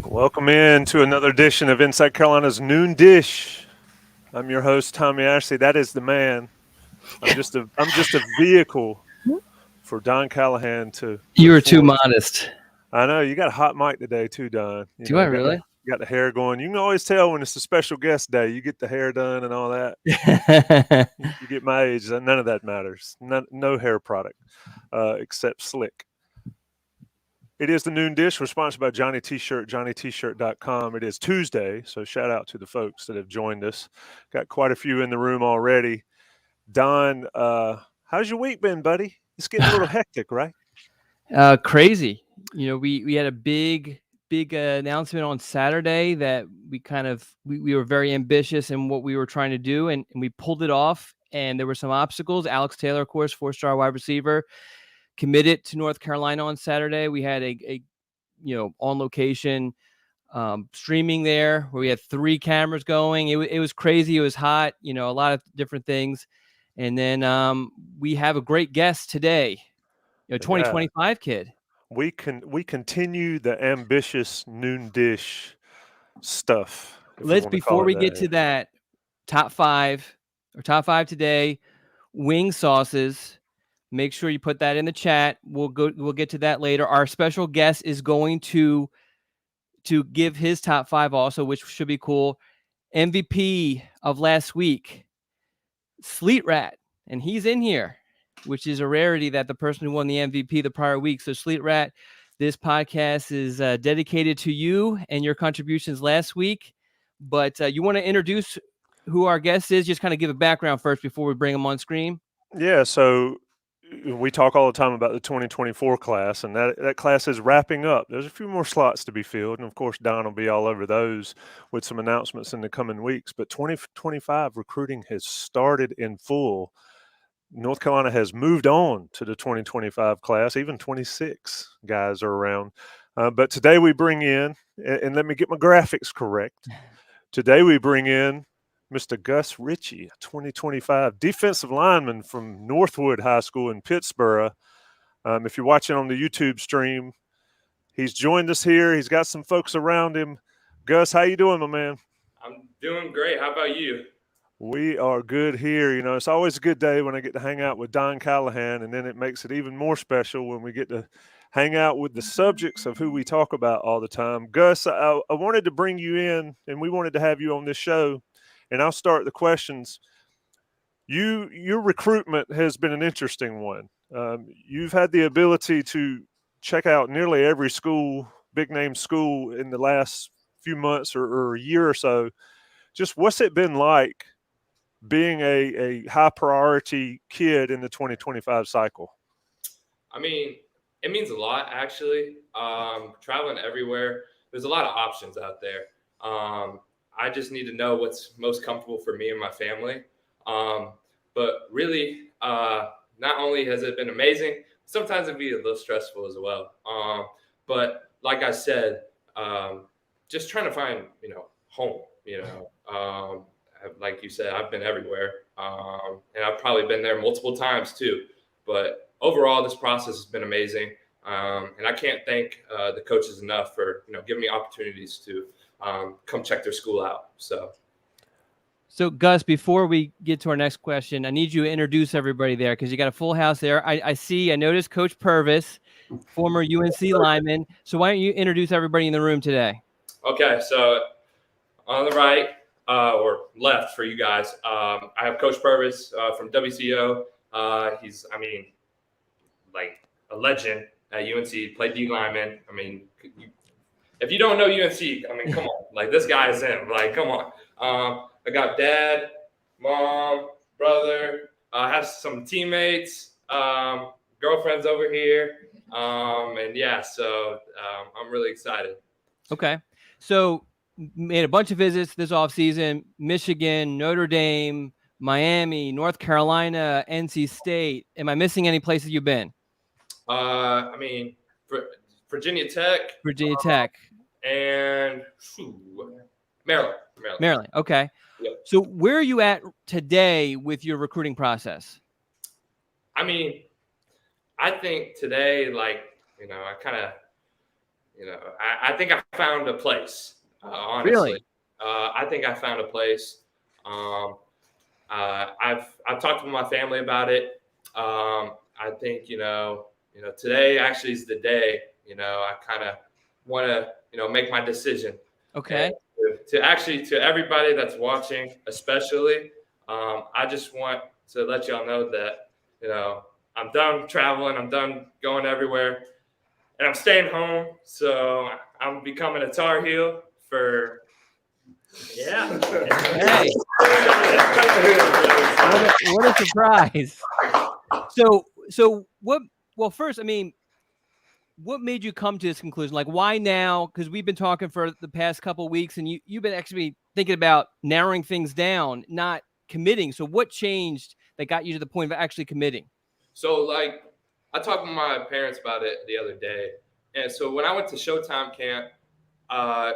Welcome in to another edition of Inside Carolina's Noon Dish. I'm your host, Tommy Ashley. That is the man. I'm just a vehicle for Don Callahan to You put were too forth. modest. I know you got a hot mic today too, Don. Do I really? You got the hair going. You can always tell when it's a special guest day. You get the hair done and all that. You get my age. None of that matters. No hair product except slick. It is the Noon Dish. We're sponsored by Johnny T-Shirt, johnnytshirt.com. It is Tuesday, so shout out to the folks that have joined us. Got quite a few in the room already. Don, how's your week been, buddy? It's getting a little hectic, right? Crazy. You know, we had a big announcement on Saturday that we were very ambitious in what we were trying to do, and we pulled it off. And there were some obstacles. Alex Taylor, of course, 4-star wide receiver, committed to North Carolina on Saturday. We had a on location streaming there where we had 3 cameras going. It was crazy. It was hot. A lot of different things. And then we have a great guest today. 2025 kid. We continue the ambitious Noon Dish stuff. Before we get to that, top 5 today, wing sauces. Make sure you put that in the chat. We'll get to that later. Our special guest is going to give his top 5 also, which should be cool. MVP of last week, Sleet Rat, and he's in here, which is a rarity that the person who won the MVP the prior week. So Sleet Rat, this podcast is dedicated to you and your contributions last week. But you want to introduce who our guest is? Just kind of give a background first before we bring him on screen. Yeah, so we talk all the time about the 2024 class, and that class is wrapping up. There's a few more slots to be filled, and of course, Don will be all over those with some announcements in the coming weeks. But 2025 recruiting has started in full. North Carolina has moved on to the 2025 class. Even 26 guys are around. But today we bring in, and let me get my graphics correct. Today we bring in Mr. Gus Ritchey, a 2025 defensive lineman from Northwood High School in Pittsboro. If you're watching on the YouTube stream, he's joined us here. He's got some folks around him. Gus, how you doing, my man? I'm doing great. How about you? We are good here. It's always a good day when I get to hang out with Don Callahan, and then it makes it even more special when we get to hang out with the subjects of who we talk about all the time. Gus, I wanted to bring you in, and we wanted to have you on this show. And I'll start the questions. Your recruitment has been an interesting one. You've had the ability to check out nearly every school, big name school, in the last few months or a year or so. Just what's it been like being a high priority kid in the 2025 cycle? I mean, it means a lot, actually. Traveling everywhere, there's a lot of options out there. I just need to know what's most comfortable for me and my family. But really, not only has it been amazing, sometimes it can be a little stressful as well. But like I said, just trying to find, home, like you said, I've been everywhere. And I've probably been there multiple times too. But overall, this process has been amazing. And I can't thank the coaches enough for, giving me opportunities to come check their school out. So Gus, before we get to our next question, I need you to introduce everybody there because you got a full house there. I noticed Coach Purvis, former UNC lineman. So why don't you introduce everybody in the room today? Okay, so on the right or left for you guys, I have Coach Purvis from WCO. He's, like a legend at UNC, played D lineman. If you don't know UNC, come on. Like, this guy is him. Like, come on. I got dad, mom, brother. I have some teammates, girlfriends over here. And yeah, so I'm really excited. Okay. So made a bunch of visits this offseason: Michigan, Notre Dame, Miami, North Carolina, NC State. Am I missing any places you've been? Virginia Tech. And Maryland. Okay. Yep. So where are you at today with your recruiting process? I think today, I kind of, I think I found a place. Honestly, Really? I think I found a place. I've talked to my family about it. I think today actually is the day. I kind of want to make my decision. Okay. And to everybody that's watching, especially, I just want to let y'all know that I'm done traveling. I'm done going everywhere, and I'm staying home. So I'm becoming a Tar Heel for. Yeah. Hey. What a surprise. So what? Well, first, I mean, what made you come to this conclusion? Like, why now? Because we've been talking for the past couple of weeks, and you've been actually thinking about narrowing things down, not committing. So what changed that got you to the point of actually committing? So, like, I talked with my parents about it the other day. And so when I went to Showtime camp, I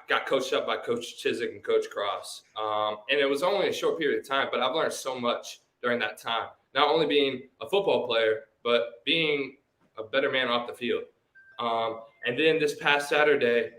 got coached up by Coach Chiswick and Coach Cross. And it was only a short period of time, but I've learned so much during that time. Not only being a football player, but being a better man off the field. And then this past Saturday,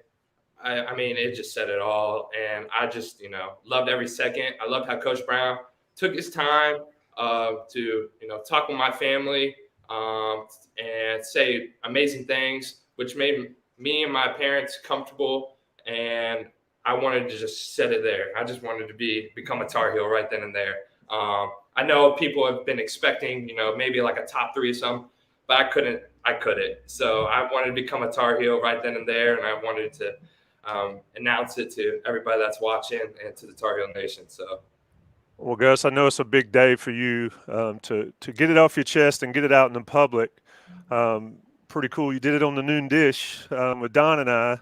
I mean, it just said it all. And I just, loved every second. I loved how Coach Brown took his time to, talk with my family and say amazing things, which made me and my parents comfortable. And I wanted to just set it there. I just wanted to become a Tar Heel right then and there. I know people have been expecting, maybe like a top 3 or something, but I couldn't. So I wanted to become a Tar Heel right then and there, and I wanted to announce it to everybody that's watching and to the Tar Heel Nation. So. Well, Gus, I know it's a big day for you to get it off your chest and get it out in the public. Pretty cool. You did it on the Noon Dish with Don and I.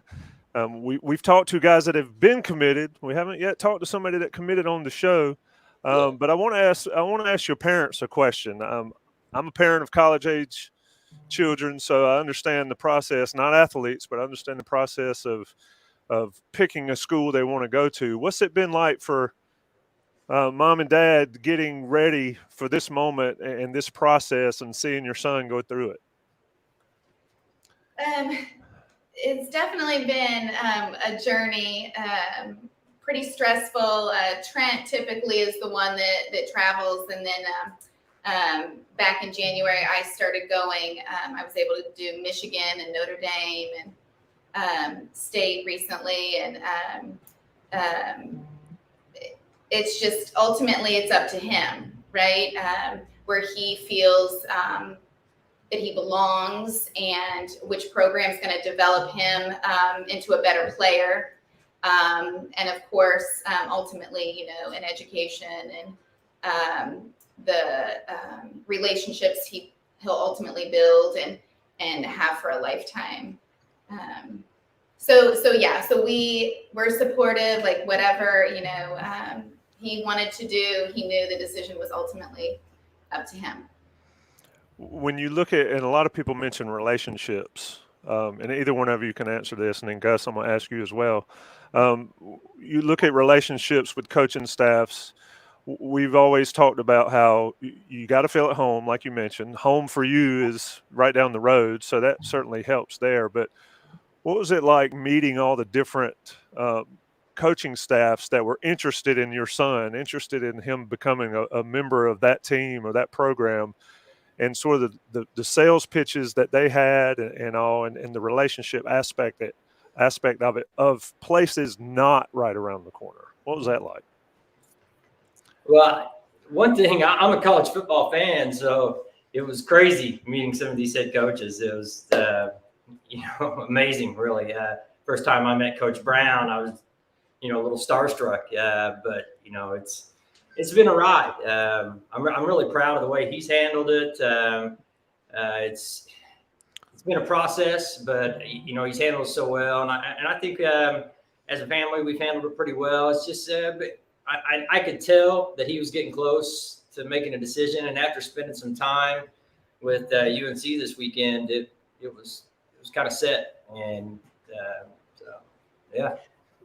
We've talked to guys that have been committed. We haven't yet talked to somebody that committed on the show. But I want to ask your parents a question. I'm a parent of college-age children, so I understand the process. Not athletes, but I understand the process of picking a school they want to go to. What's it been like for mom and dad getting ready for this moment and this process and seeing your son go through it? It's definitely been a journey, pretty stressful. Trent typically is the one that travels. And then back in January, I started going. I was able to do Michigan and Notre Dame and State recently. And it's just ultimately it's up to him, right? Where he feels that he belongs and which program is going to develop him into a better player. And of course, ultimately, in education and the relationships he'll ultimately build and have for a lifetime. So we're supportive, like whatever, he wanted to do, he knew the decision was ultimately up to him. When you look at, and a lot of people mention relationships, and either one of you can answer this, and then Gus, I'm going to ask you as well. You look at relationships with coaching staffs. We've always talked about how you got to feel at home, like you mentioned. Home for you is right down the road, so that certainly helps there. But what was it like meeting all the different coaching staffs that were interested in your son, interested in him becoming a member of that team or that program, and sort of the sales pitches that they had and all, and the relationship aspect of it, of places not right around the corner? What was that like? Well, one thing, I'm a college football fan, so it was crazy meeting some of these head coaches. It was, amazing, really. First time I met Coach Brown, I was, a little starstruck. But it's been a ride. I'm really proud of the way he's handled it. It's been a process, but he's handled it so well, and I think as a family we've handled it pretty well. It's just, but I could tell that he was getting close to making a decision, and after spending some time with UNC this weekend, it was kind of set, and yeah.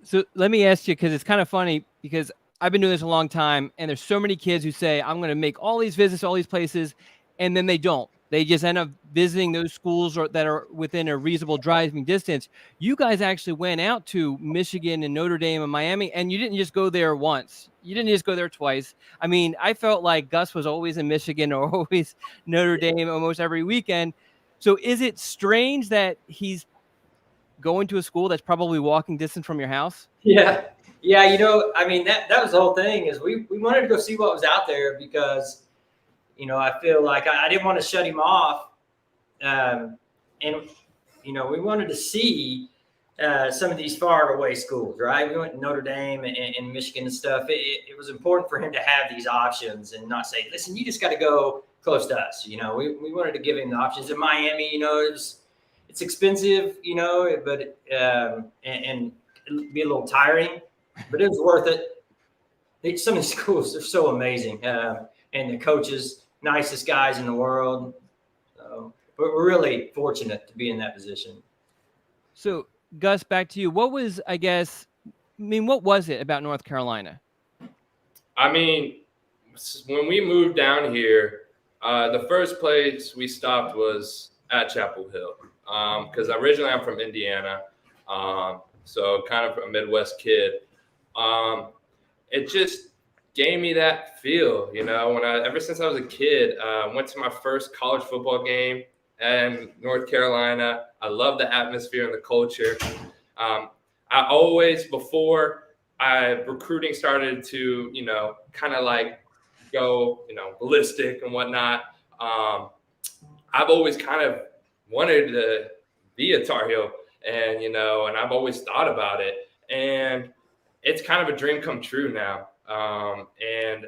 So let me ask you, because it's kind of funny, because I've been doing this a long time, and there's so many kids who say, I'm going to make all these visits, all these places, and then they don't. They just end up visiting those schools that are within a reasonable driving distance. You guys actually went out to Michigan and Notre Dame and Miami, and you didn't just go there once. You didn't just go there twice. I mean, I felt like Gus was always in Michigan or always Notre Dame almost every weekend. So is it strange that he's going to a school that's probably walking distance from your house? Yeah. Yeah, I mean, that was the whole thing is we wanted to go see what was out there because, I feel like I didn't want to shut him off. And, we wanted to see some of these far away schools, right? We went to Notre Dame and Michigan and stuff. It was important for him to have these options and not say, listen, you just got to go close to us. We wanted to give him the options. In Miami, it's expensive, but and it'd be a little tiring, but it was worth it. Some of these schools are so amazing, and the coaches, nicest guys in the world. So we're really fortunate to be in that position. So, Gus, back to you. What was it about North Carolina? I mean, when we moved down here, the first place we stopped was at Chapel Hill because originally I'm from Indiana. So kind of a Midwest kid. It just gave me that feel, ever since I was a kid, went to my first college football game in North Carolina. I love the atmosphere and the culture. I always, before recruiting started to, kind of like go, ballistic and whatnot, I've always kind of wanted to be a Tar Heel. And, and I've always thought about it, and it's kind of a dream come true now. And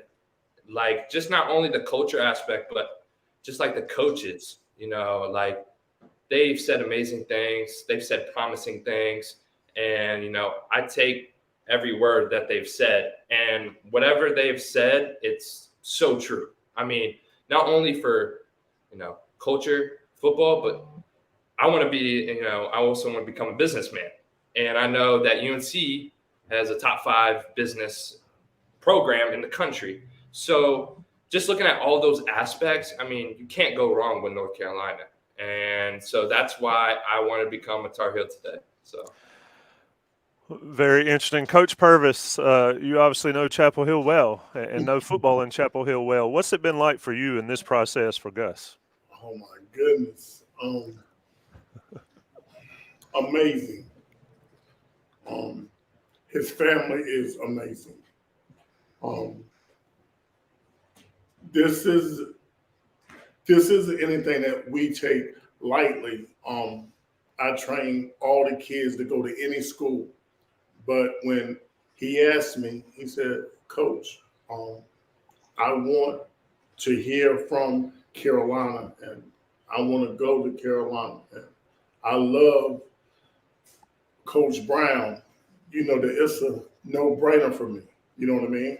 like, just not only the culture aspect, but just like the coaches, like they've said amazing things. They've said promising things. And, I take every word that they've said, and whatever they've said, it's so true. I mean, not only for, culture, football, but I want to be, I also want to become a businessman. And I know that UNC has a top 5 business program in the country. So just looking at all those aspects, I mean, you can't go wrong with North Carolina. And so that's why I want to become a Tar Heel today. So. Very interesting. Coach Purvis, you obviously know Chapel Hill well and know football in Chapel Hill well. What's it been like for you in this process for Gus? Oh, my goodness. Amazing. His family is amazing. This isn't anything that we take lightly. I train all the kids to go to any school, but when he asked me, he said, Coach, I want to hear from Carolina, and I want to go to Carolina. And I love Coach Brown. That it's a no-brainer for me. You know what I mean?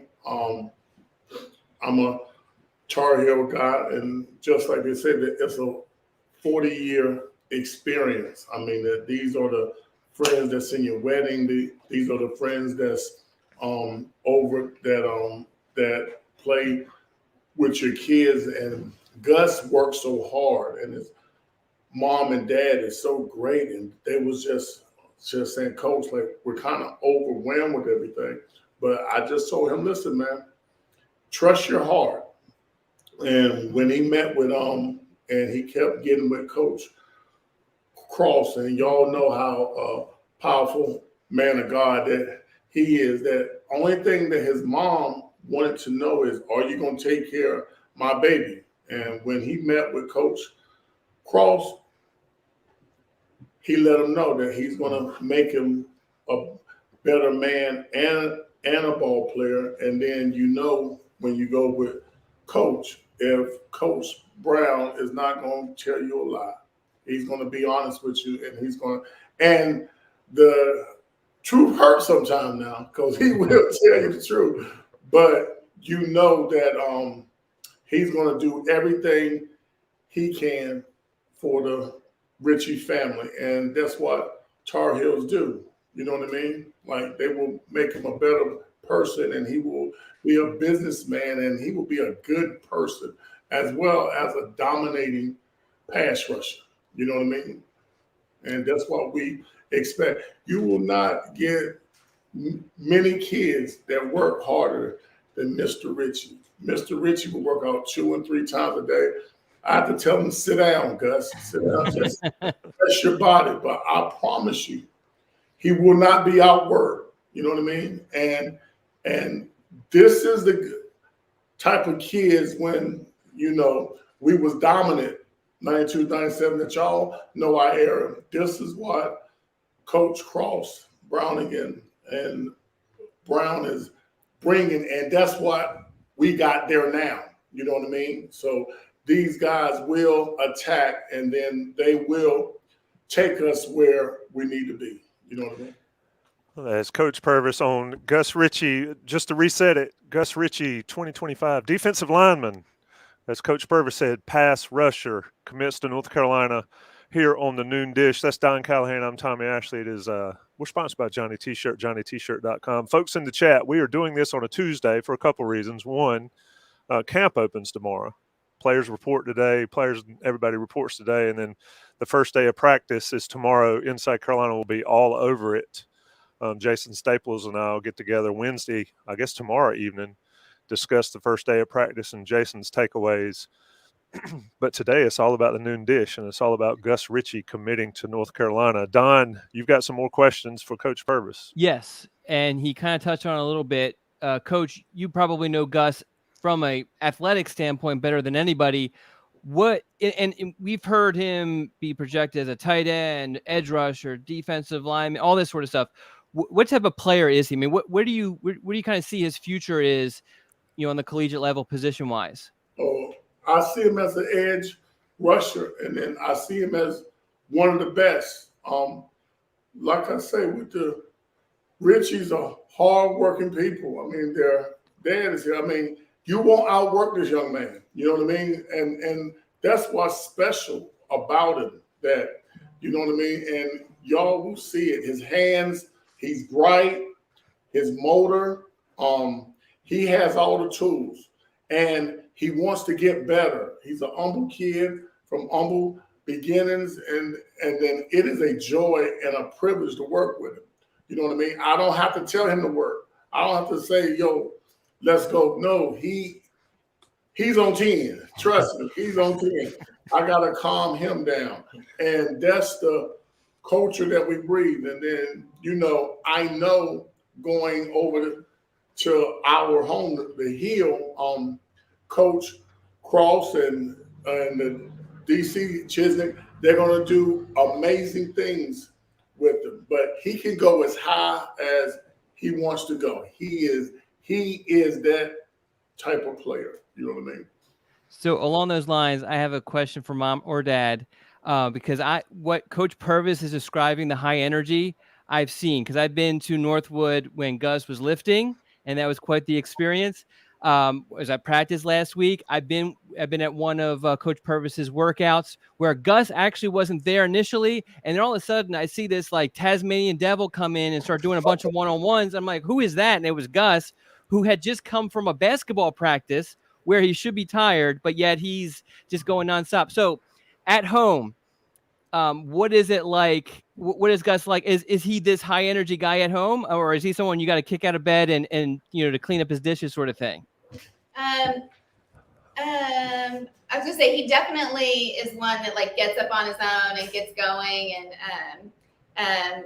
I'm a Tar Heel guy, and just like they said, it's a 40-year experience. I mean, that these are the friends that's in your wedding. These are the friends that's over that play with your kids. And Gus worked so hard, and his mom and dad is so great, and they was just saying, Coach, like, we're kind of overwhelmed with everything. But I just told him, listen, man, trust your heart. And when he met with and he kept getting with Coach Cross, and y'all know how powerful man of God that he is, that only thing that his mom wanted to know is, are you going to take care of my baby? And when he met with Coach Cross, he let him know that he's going to make him a better man and a ball player. And then, when you go with Coach, if Coach Brown is not going to tell you a lie, he's going to be honest with you, and the truth hurts sometimes now, because he will tell you the truth. But that he's going to do everything he can for the Ritchey family, and that's what Tar Heels do. You know what I mean? Like, they will make him a better person, and he will be a businessman, and he will be a good person, as well as a dominating pass rusher. You know what I mean? And that's what we expect. You will not get many kids that work harder than Mr. Ritchey. Mr. Ritchey will work out 2 and 3 times a day. I have to tell him, sit down, Gus. Sit down, just rest your body. But I promise you, he will not be outworked. You know what I mean? And this is the type of kids when, you know, we was dominant 92, 97, that y'all know our era. This is what Coach Cross, Browning, and Brown is bringing, and that's what we got there now. You know what I mean? So these guys will attack, and then they will take us where we need to be. You know what I mean? As Coach Purvis on Gus Ritchey, just to reset it, Gus Ritchey, 2025 defensive lineman. As Coach Purvis said, pass rusher, commits to North Carolina here on the Noon Dish. That's Don Callahan. I'm Tommy Ashley. It is we're sponsored by Johnny T-Shirt, JohnnyT-Shirt.com. Folks in the chat, we are doing this on a Tuesday for a couple reasons. One, camp opens tomorrow. Players report today. Everybody reports today. And then the first day of practice is tomorrow. Inside Carolina will be all over it. Jason Staples and I will get together Wednesday, I guess tomorrow evening, discuss the first day of practice and Jason's takeaways. But today it's all about the Noon Dish, and it's all about Gus Ritchey committing to North Carolina. Don, you've got some more questions for Coach Purvis. Yes, and he kind of touched on it a little bit. Coach, you probably know Gus from a athletic standpoint better than anybody. And we've heard him be projected as a tight end, edge rusher, defensive lineman, all this sort of stuff. What type of player is he? I mean, where do you kind of see his future is, you know, on the collegiate level, position wise? Oh, I see him as an edge rusher, and then I see him as one of the best. Like I say, with the Ritchies are hard-working people. I mean, their dad is here. I mean, you won't outwork this young man. You know what I mean? And that's what's special about him. That, you know what I mean? And y'all will see it. His hands, he's bright. His motor, he has all the tools. And he wants to get better. He's a humble kid from humble beginnings, and then it is a joy and a privilege to work with him. You know what I mean? I don't have to tell him to work. I don't have to say, yo, let's go. No, he's on 10. Trust me, he's on 10. I got to calm him down. And that's the culture that we breathe. And then, you know, I know going over to our home, the Hill, Coach Cross and the DC Chisnick, they're going to do amazing things with him. But he can go as high as he wants to go. He is that type of player. You know what I mean? So along those lines, I have a question for mom or dad, because what Coach Purvis is describing, the high energy, I've seen, because I've been to Northwood when Gus was lifting, and that was quite the experience. As I practiced last week, I've been at one of Coach Purvis's workouts where Gus actually wasn't there initially, and then all of a sudden I see this like Tasmanian devil come in and start doing a bunch of one-on-ones. I'm like, who is that? And it was Gus, who had just come from a basketball practice where he should be tired, but yet he's just going nonstop. So at home, what is it like? What is Gus like? Is he this high energy guy at home, or is he someone you got to kick out of bed and you know, to clean up his dishes sort of thing? I was gonna say he definitely is one that like gets up on his own and gets going, and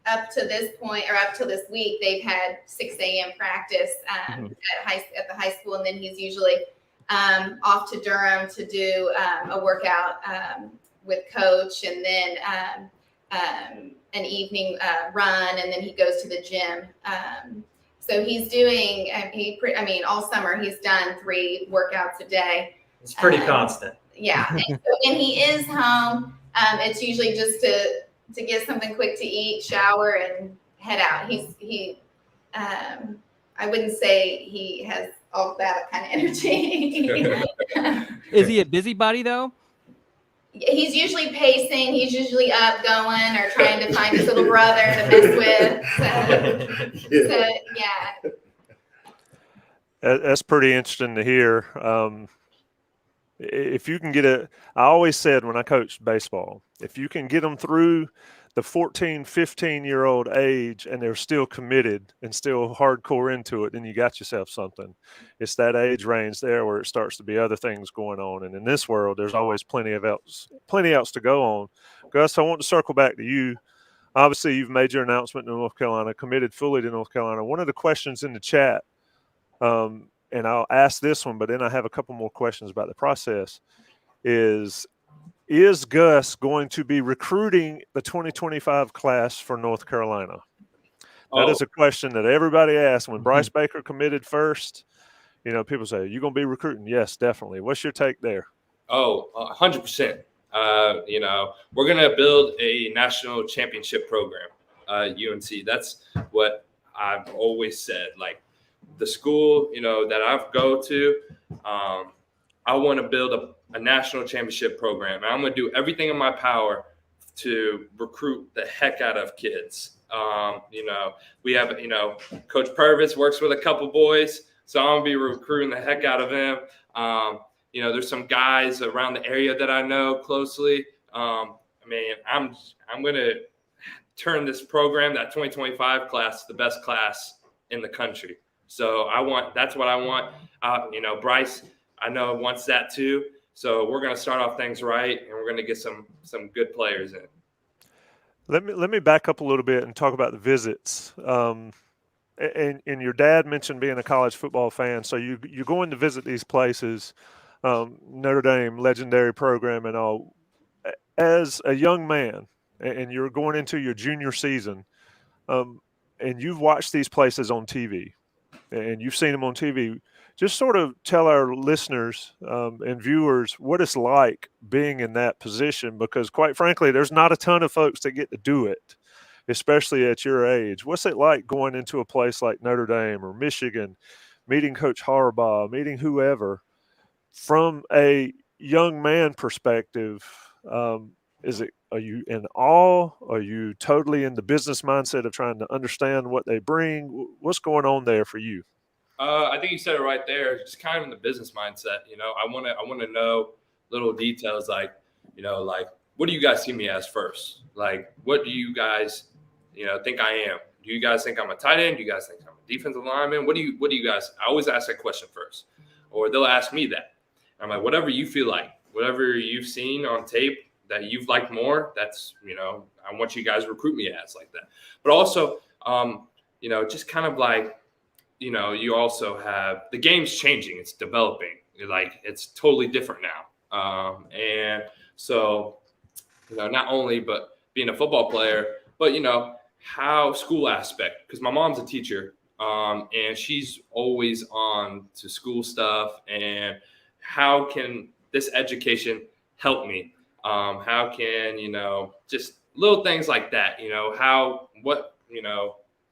up to this point, or up to this week, they've had 6 a.m. practice at the high school, and then he's usually off to Durham to do a workout with Coach, and then an evening run, and then he goes to the gym. So he's doing, all summer he's done 3 workouts a day. It's pretty constant. Yeah, and he is home. It's usually just to get something quick to eat, shower, and head out. I wouldn't say he has all that kind of energy. Is he a busybody though? He's usually pacing. He's usually up, going, or trying to find his little brother to mess with. So yeah. That's pretty interesting to hear. If you can get I always said when I coached baseball, if you can get them through the 14, 15-year-old age and they're still committed and still hardcore into it, then you got yourself something. It's that age range there where it starts to be other things going on. And in this world, there's always plenty else to go on. Gus, I want to circle back to you. Obviously, you've made your announcement to North Carolina, committed fully to North Carolina. One of the questions in the chat, and I'll ask this one, but then I have a couple more questions about the process, is Gus going to be recruiting the 2025 class for North Carolina? That is a question that everybody asks. When Bryce Baker committed first, people say, you going to be recruiting? Yes, definitely. What's your take there? 100%. We're going to build a national championship program, UNC. That's what I've always said. Like the school, that I've go to, I want to build a national championship program. And I'm going to do everything in my power to recruit the heck out of kids. We have, Coach Purvis works with a couple boys, so I'm going to be recruiting the heck out of them. There's some guys around the area that I know closely. I'm going to turn this program, that 2025 class, the best class in the country. So that's what I want. Bryce, I know wants that too. So we're going to start off things right, and we're going to get some good players in. Let me back up a little bit and talk about the visits. And your dad mentioned being a college football fan, so you're going to visit these places. Notre Dame, legendary program and all. As a young man, and you're going into your junior season, and you've watched these places on TV, and you've seen them on TV, just sort of tell our listeners and viewers what it's like being in that position, because quite frankly, there's not a ton of folks that get to do it, especially at your age. What's it like going into a place like Notre Dame or Michigan, meeting Coach Harbaugh, meeting whoever? From a young man perspective, are you in awe? Are you totally in the business mindset of trying to understand what they bring? What's going on there for you? I think you said it right there. Just kind of in the business mindset. I want to know little details like what do you guys see me as first? Like, what do you guys, think I am? Do you guys think I'm a tight end? Do you guys think I'm a defensive lineman? What do you guys? I always ask that question first, or they'll ask me that. I'm like, whatever you feel like, whatever you've seen on tape that you've liked more, that's, I want you guys to recruit me as like that. But also, just kind of like, you also have the game's changing. It's developing. Like, it's totally different now. And so, not only but being a football player, but, how school aspect, because my mom's a teacher and she's always on to school stuff, and how can this education help me? How can, just little things like that,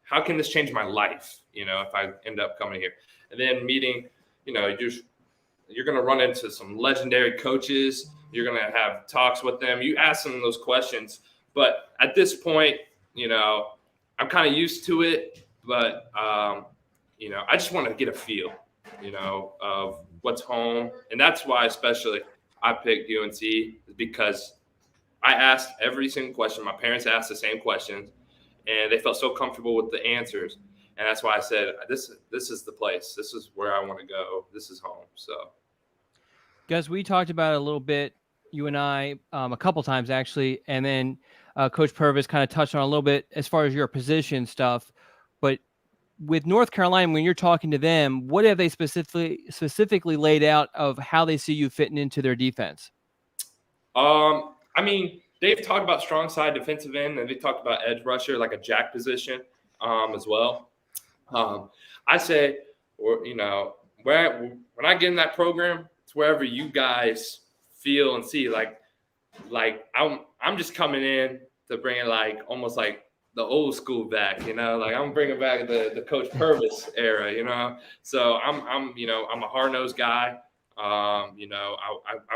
how can this change my life, if I end up coming here? And then meeting, you're going to run into some legendary coaches. You're going to have talks with them. You ask them those questions. But at this point, I'm kind of used to it. But, I just want to get a feel, of what's home. And that's why especially I picked UNC, because I asked every single question. My parents asked the same questions, and they felt so comfortable with the answers. And that's why I said, this is the place. This is where I want to go. This is home. So, Gus, we talked about it a little bit, you and I, a couple times actually, and then Coach Purvis kind of touched on a little bit as far as your position stuff. But with North Carolina, when you're talking to them, what have they specifically laid out of how they see you fitting into their defense? They've talked about strong side defensive end, and they talked about edge rusher, like a jack position, as well. I say, when I get in that program, it's wherever you guys feel and see. Like I'm just coming in to bring like almost like the old school back, like I'm bringing back the Coach Purvis era, So I'm a hard nosed guy. I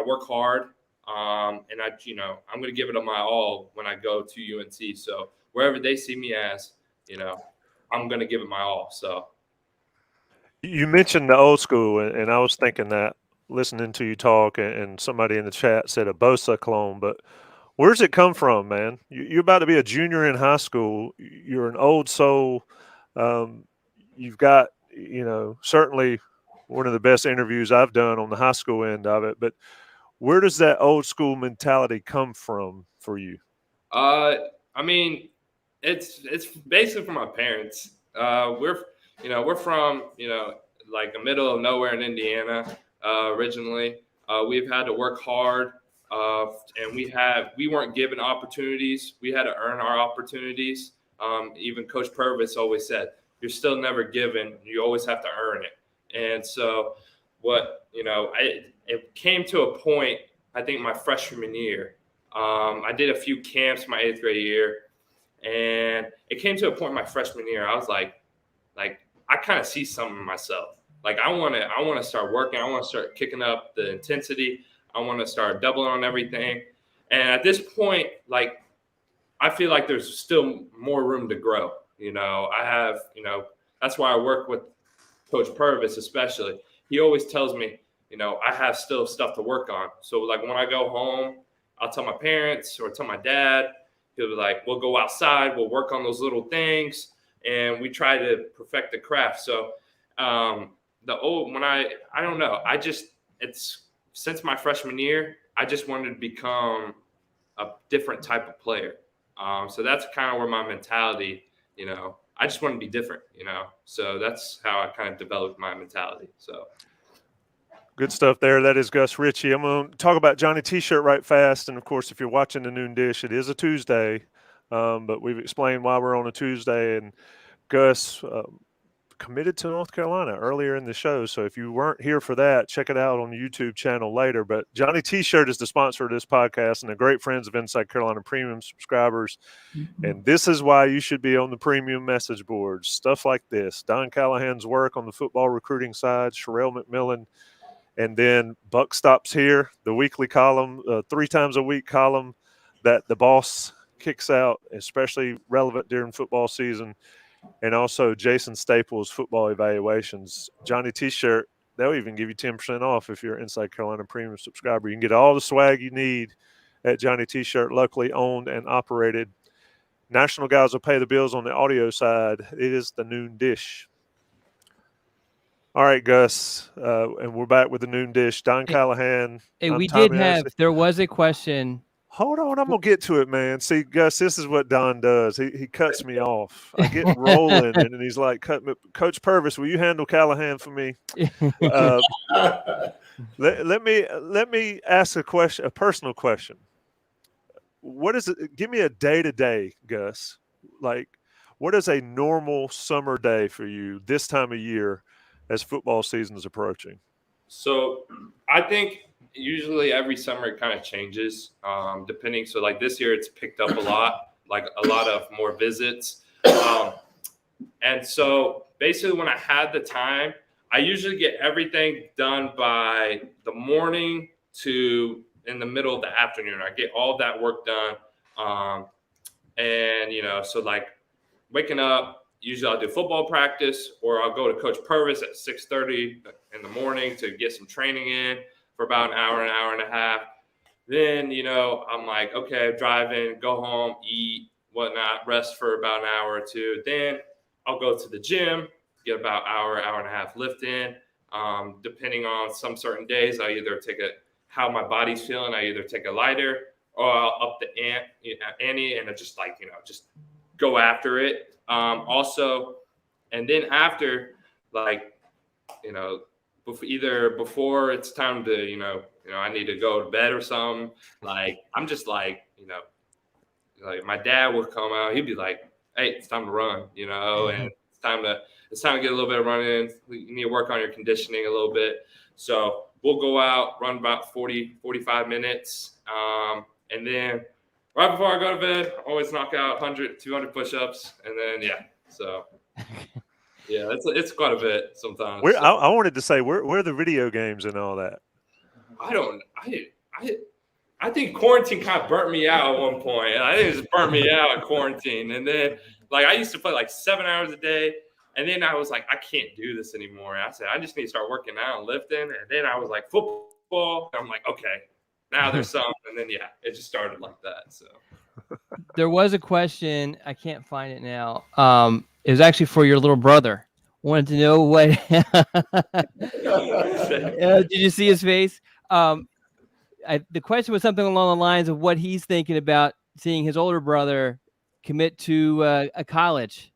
work hard. And I'm going to give it my all when I go to UNC. So wherever they see me as, I'm going to give it my all. So you mentioned the old school, and I was thinking that listening to you talk, and somebody in the chat said a Bosa clone, but where's it come from, man? You're about to be a junior in high school. You're an old soul. You've got, certainly one of the best interviews I've done on the high school end of it, but where does that old school mentality come from for you? I mean, it's basically from my parents. We're from, like the middle of nowhere in Indiana, originally. We've had to work hard, and we weren't given opportunities. We had to earn our opportunities. Even Coach Purvis always said, you're still never given. You always have to earn it. And so it came to a point, I think my freshman year. I did a few camps my 8th grade year, and it came to a point my freshman year. I was like I kind of see something in myself. Like I want to start working. I want to start kicking up the intensity. I want to start doubling on everything. And at this point, like I feel like there's still more room to grow. I have, that's why I work with Coach Purvis, especially. He always tells me, I have still stuff to work on. So like when I go home, I'll tell my parents or tell my dad. He'll be like, we'll go outside, we'll work on those little things, and we try to perfect the craft. So I don't know, it's since my freshman year, I just wanted to become a different type of player. So that's kind of where my mentality, I just want to be different, so that's how I kind of developed my mentality. So good stuff there. That is Gus Ritchey. I'm going to talk about Johnny T-shirt right fast. And, of course, if you're watching the Noon Dish, it is a Tuesday. But we've explained why we're on a Tuesday. And Gus committed to North Carolina earlier in the show. So if you weren't here for that, check it out on the YouTube channel later. But Johnny T-shirt is the sponsor of this podcast, and they're great friends of Inside Carolina Premium subscribers. Mm-hmm. And this is why you should be on the premium message boards. Stuff like this. Don Callahan's work on the football recruiting side, Sherelle McMillan. And then Buck Stops Here, the weekly column, 3 times a week column that the boss kicks out, especially relevant during football season. And also Jason Staples' football evaluations. Johnny T-shirt, they'll even give you 10% off if you're an Inside Carolina Premium subscriber. You can get all the swag you need at Johnny T-shirt, locally owned and operated. National guys will pay the bills on the audio side. It is the Noon Dish. All right, Gus, and we're back with the Noon Dish. Don Callahan. Hey, there was a question. Hold on, I'm going to get to it, man. See, Gus, this is what Don does. He cuts me off. I get rolling, and he's like, Coach Purvis, will you handle Callahan for me? Let me ask a question, a personal question. What is it? Give me a day-to-day, Gus. Like, what is a normal summer day for you this time of year as football season is approaching? So I think usually every summer it kind of changes, depending. So like this year it's picked up a lot, like a lot of more visits. And so basically when I had the time, I usually get everything done by the morning to in the middle of the afternoon. I get all that work done. So like waking up, usually I'll do football practice, or I'll go to Coach Purvis at 6:30 in the morning to get some training in for about an hour and a half. Then, I'm like, okay, drive in, go home, eat, whatnot, rest for about an hour or two. Then I'll go to the gym, get about hour and a half lift in. Depending on some certain days, I either how my body's feeling, I either take a lighter or I'll up the ante and I just just go after it. Also, and then after, before it's time to, I need to go to bed or something. Like, I'm just like my dad would come out. He'd be like, "Hey, it's time to run," and it's time to get a little bit of running. You need to work on your conditioning a little bit. So we'll go out, run about 45 minutes. And then right before I go to bed, I always knock out 100, 200 push-ups. And then, so yeah, it's quite a bit sometimes. I wanted to say, where are the video games and all that? I think quarantine kind of burnt me out at one point. I think it just burnt me out at quarantine. And then, I used to play 7 hours a day. And then I was like, I can't do this anymore. I said, I just need to start working out and lifting. And then I was like, football. I'm like, okay, now there's some. And then, yeah, it just started like that. So There was a question. I can't find it now. It was actually for your little brother. Wanted to know what. Did you see his face? The question was something along the lines of what he's thinking about seeing his older brother commit to a college.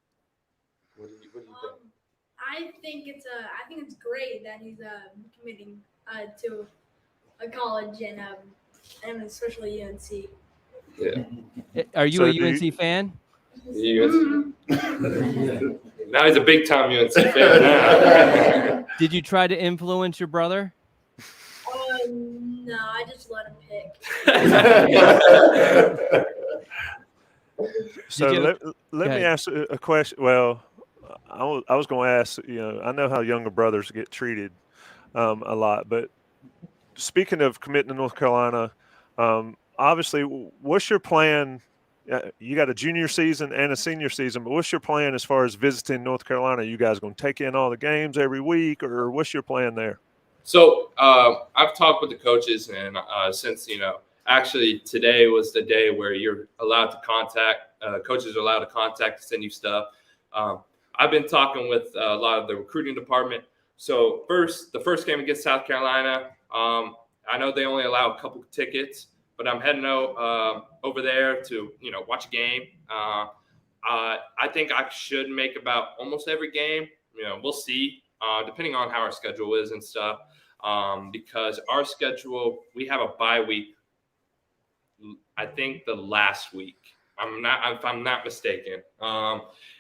what do you think? I think it's great that he's committing to a college and especially UNC. Yeah. Are you So a do UNC fan? Now he's a big time UNC fan now. Did you try to influence your brother? No, I just let him pick. So let me ask a question. Well, I was going to ask, I know how younger brothers get treated a lot, but speaking of committing to North Carolina, obviously, what's your plan? You got a junior season and a senior season, but what's your plan as far as visiting North Carolina? You guys going to take in all the games every week, or what's your plan there? So I've talked with the coaches, and since actually today was the day where you're allowed to contact coaches are allowed to contact to send you stuff. I've been talking with a lot of the recruiting department. So the first game against South Carolina, I know they only allow a couple tickets, but I'm heading over there to watch a game. I think I should make about almost every game. We'll see, depending on how our schedule is and stuff. Because our schedule, we have a bye week. I think the last week. If I'm not mistaken.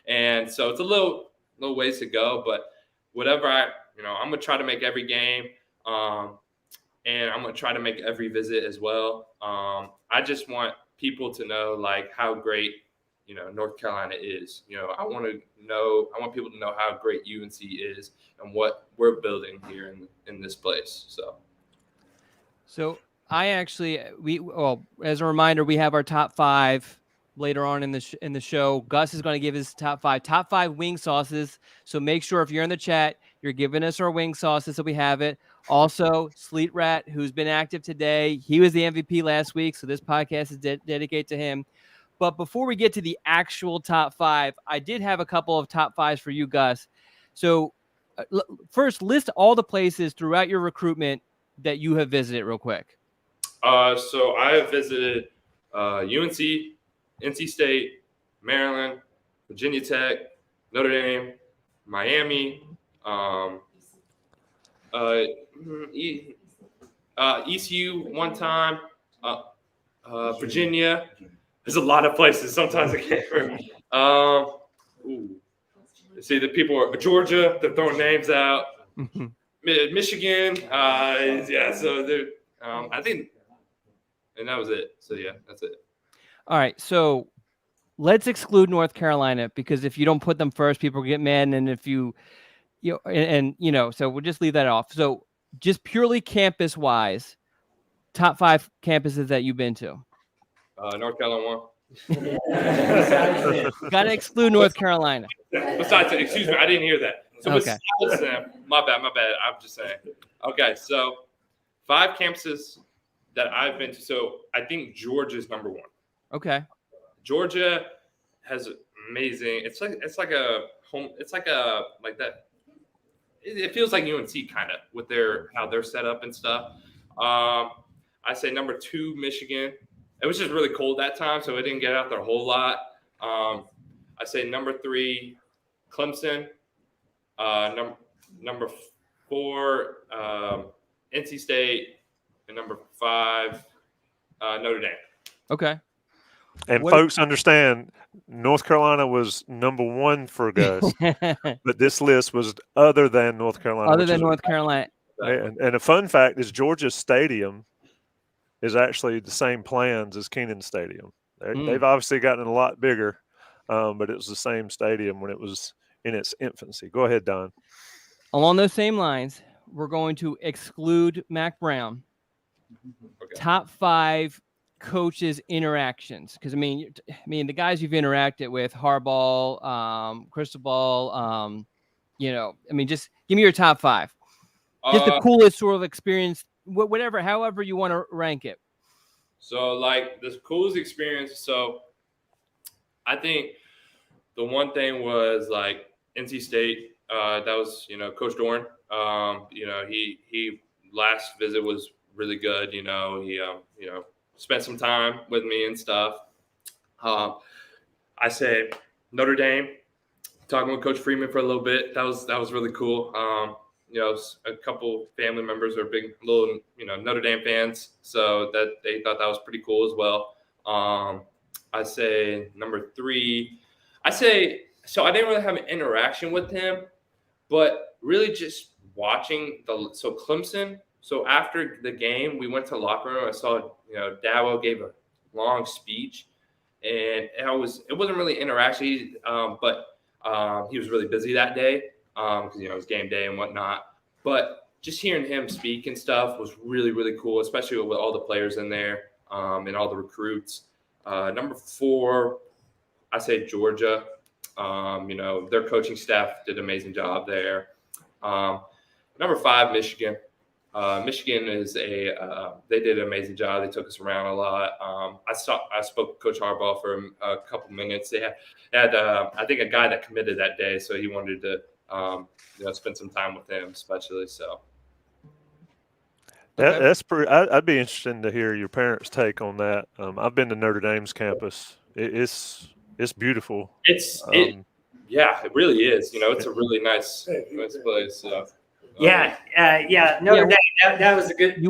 And so it's a little ways to go, but whatever I'm gonna try to make every game. And I'm gonna try to make every visit as well. I just want people to know like how great North Carolina is. I want people to know how great UNC is and what we're building here in this place. So I actually as a reminder, we have our top 5 later on in the show. Gus is going to give his top 5 wing sauces. So make sure if you're in the chat, you're giving us our wing sauces so we have it. Also, Sleet Rat, who's been active today, he was the MVP last week, so this podcast is dedicated to him. But before we get to the actual top 5, I did have a couple of top 5s for you, Gus. So first, list all the places throughout your recruitment that you have visited real quick. So I have visited UNC, NC State, Maryland, Virginia Tech, Notre Dame, Miami, ECU one time, Virginia. There's a lot of places. Sometimes I can't remember. See, the people are Georgia. They're throwing names out. Michigan. Yeah. So they're. I think, and that was it. So yeah, that's it. All right. So let's exclude North Carolina because if you don't put them first, people get mad. And if so we'll just leave that off. So just purely campus wise, top 5 campuses that you've been to. North Carolina one. Got to exclude North Carolina. Besides, excuse me, I didn't hear that. So okay. My bad. I'm just saying. Okay, so 5 campuses that I've been to. So I think Georgia's number 1. Okay. Georgia has amazing. It's like a home. It's like that. It feels like UNC kind of with how they're set up and stuff. I say number 2, Michigan. It was just really cold that time, so it didn't get out there a whole lot. I say number 3, Clemson. Number 4, NC State, and number 5, Notre Dame. Okay. And folks understand, North Carolina was number 1 for Gus, but this list was other than North Carolina. Other than North Carolina. And a fun fact is Georgia's stadium is actually the same plans as Kenan Stadium. They've obviously gotten a lot bigger, but it was the same stadium when it was in its infancy. Go ahead, Don. Along those same lines, we're going to exclude Mack Brown. Okay. Top 5 coaches' interactions? Because I mean, the guys you've interacted with, Harbaugh, Cristobal, just give me your top 5. Just the coolest sort of experience, whatever, however you want to rank it. So, like, the coolest experience. So, I think the one thing was like NC State. That was, Coach Doran. He last visit was really good. He spent some time with me and stuff. I say Notre Dame. Talking with Coach Freeman for a little bit. That was really cool. A couple family members are big little Notre Dame fans, so that they thought that was pretty cool as well. I say number 3. I didn't really have an interaction with him, but really just watching Clemson. So after the game, we went to the locker room. I saw Dawo gave a long speech, and it wasn't really interaction, but he was really busy that day because it was game day and whatnot. But just hearing him speak and stuff was really, really cool, especially with all the players in there and all the recruits. Number 4, I say Georgia. Their coaching staff did an amazing job there. Number 5, Michigan. Michigan is they did an amazing job. They took us around a lot. I spoke with Coach Harbaugh for a couple minutes. They had I think a guy that committed that day, so he wanted to spend some time with him, especially. So that's pretty. I'd be interested to hear your parents' take on that. I've been to Notre Dame's campus. It's beautiful. It really is. It's a really nice place. So. Notre Dame. That was a good.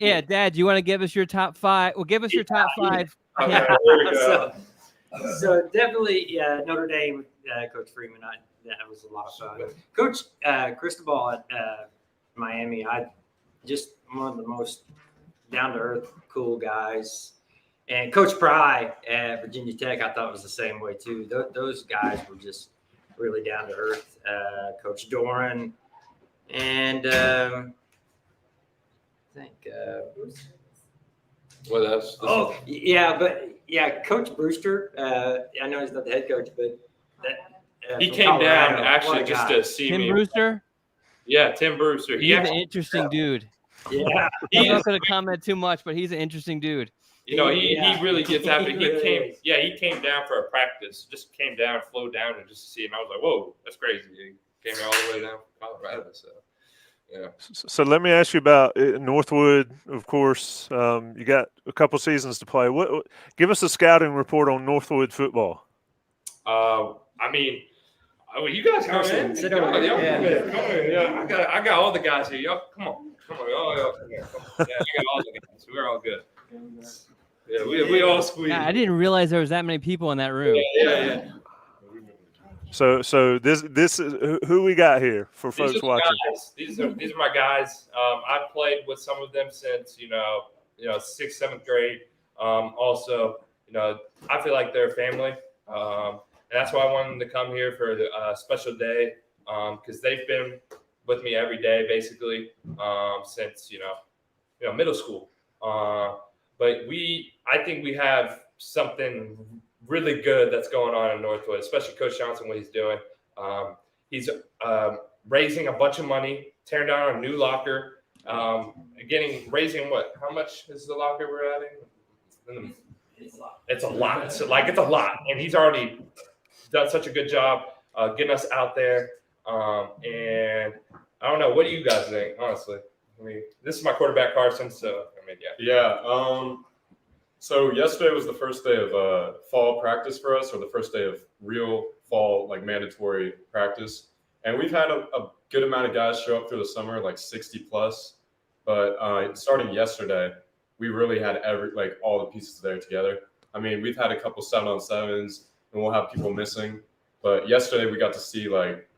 Dad, do you want to give us your top 5? Well, give us your top 5. Okay, so definitely, Notre Dame, Coach Freeman. That was a lot of fun. Coach Cristobal at Miami. Just one of the most down to earth, cool guys. And Coach Pry at Virginia Tech, I thought was the same way too. Those guys were just really down to earth. Coach Doran. And I think what else? Coach Brewster. I know he's not the head coach, but he came down actually just to see Tim me. Brewster? Yeah, Tim Brewster. He's an interesting dude. Yeah, I'm not going to comment too much, but he's an interesting dude. He really gets after. He came down for a practice. Just came down, flowed down, and just to see. And I was like, whoa, that's crazy. He came all the way down from Colorado. So. Yeah. So let me ask you about Northwood. Of course, you got a couple seasons to play. Give us a scouting report on Northwood football. You guys come in. Sit over here. Come in. Yeah, I got all the guys here. Y'all, come on. Y'all, come here. Come on. Yeah, I got all the guys. We're all good. Yeah, we all squeeze. Yeah, I didn't realize there was that many people in that room. Yeah. So this is who we got here for folks watching. These are my guys. I've played with some of them since 6th, 7th grade. Also, I feel like they're family, and that's why I wanted them to come here for the special day because they've been with me every day basically since middle school. But I think we have something really good that's going on in Northwood, especially Coach Johnson, what he's doing. He's raising a bunch of money, tearing down a new locker, raising what? How much is the locker we're adding? It's a lot. It's a lot. And he's already done such a good job getting us out there. And I don't know. What do you guys think, honestly? This is my quarterback, Carson, so, Yeah. So yesterday was the first day of fall practice for us, or the first day of real fall, like mandatory practice. And we've had a good amount of guys show up through the summer, like 60 plus. But starting yesterday, we really had all the pieces there together. I mean, we've had a couple 7-on-7s, and we'll have people missing. But yesterday we got to see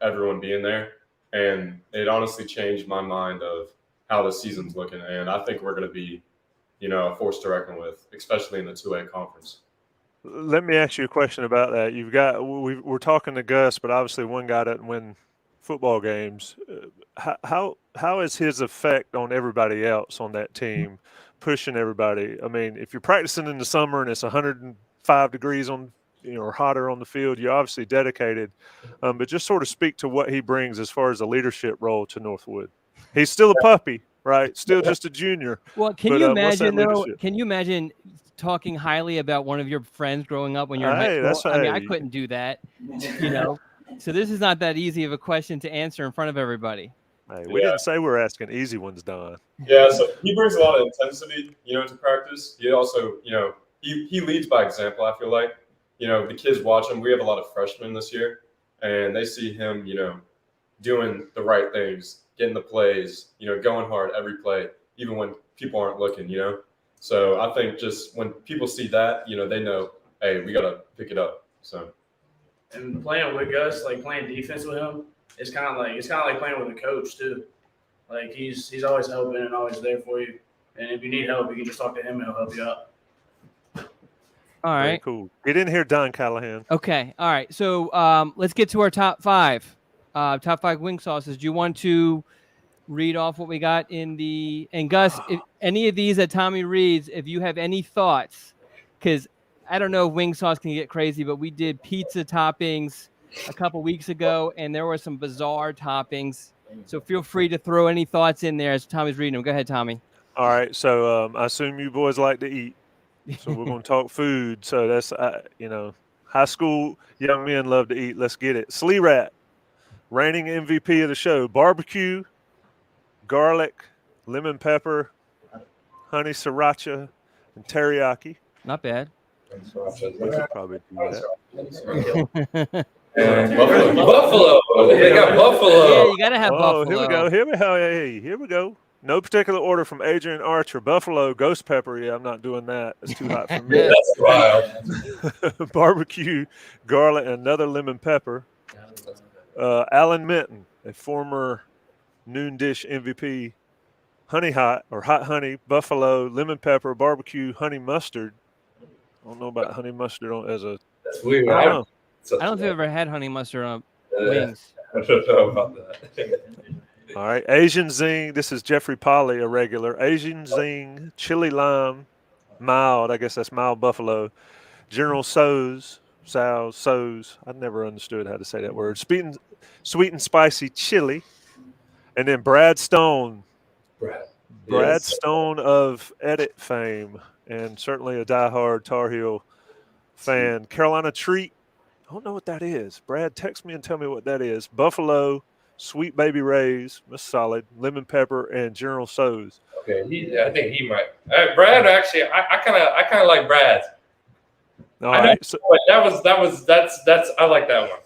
everyone being there, and it honestly changed my mind of how the season's looking. And I think we're going to be, a force to reckon with, especially in the 2A conference. Let me ask you a question about that. We're talking to Gus, but obviously one guy doesn't win football games. How is his effect on everybody else on that team pushing everybody. I mean, if you're practicing in the summer and it's 105 degrees on, or hotter on the field, you're obviously dedicated. But just sort of speak to what he brings as far as a leadership role to Northwood. He's still a puppy, right? Still just a junior. Well, can you imagine though? Can you imagine talking highly about one of your friends growing up when you're in high school? I mean, I couldn't do that, So this is not that easy of a question to answer in front of everybody. Hey, we didn't say we're asking easy ones, Don. Yeah, so he brings a lot of intensity, to practice. He also, he leads by example, I feel like. The kids watch him. We have a lot of freshmen this year, and they see him, doing the right things, getting the plays, going hard every play, even when people aren't looking, So I think just when people see that, they know, hey, we got to pick it up. So. And playing with Gus, like playing defense with him, it's kind of like playing with a coach too. Like he's always helping and always there for you. And if you need help, you can just talk to him and he'll help you out. All right. Very cool. Get in here, Don Callahan. Okay. All right. So let's get to our top five. Top five wing sauces. Do you want to read off what we got in the – and Gus, if any of these that Tommy reads, if you have any thoughts, because I don't know if wing sauce can get crazy, but we did pizza toppings a couple weeks ago, and there were some bizarre toppings. So feel free to throw any thoughts in there as Tommy's reading them. Go ahead, Tommy. All right. So I assume you boys like to eat. So we're going to talk food. So that's, high school young men love to eat. Let's get it. Slee Rat, reigning MVP of the show. Barbecue, garlic, lemon pepper, honey sriracha, and teriyaki. Not bad. We could probably do that. Buffalo. They got buffalo. Yeah, you got to have buffalo. Here we go. Here we go. No particular order from Adrian Archer. Buffalo, ghost pepper. Yeah, I'm not doing that. It's too hot for me. That's wild. Barbecue, garlic, and another lemon pepper. Alan Minton, a former noon dish MVP. Honey hot or hot honey, buffalo, lemon pepper, barbecue, honey mustard. I don't know about honey mustard as a. That's weird. I don't think I've ever had honey mustard on wings. I don't know about that. All right, Asian Zing. This is Jeffrey Polly, a regular. Asian Zing, chili lime, mild. I guess that's mild buffalo. General So's. I never understood how to say that word. Sweet and spicy chili. And then Brad Stone. Brad Stone of Edit fame, and certainly a diehard Tar Heel fan. Carolina Treat. I don't know what that is. Brad, text me and tell me what that is. Buffalo, Sweet Baby Ray's, that's solid. Lemon pepper and General So's. Okay, I think he might. Brad, actually, I kind of like Brad. All right, so that's I like that one.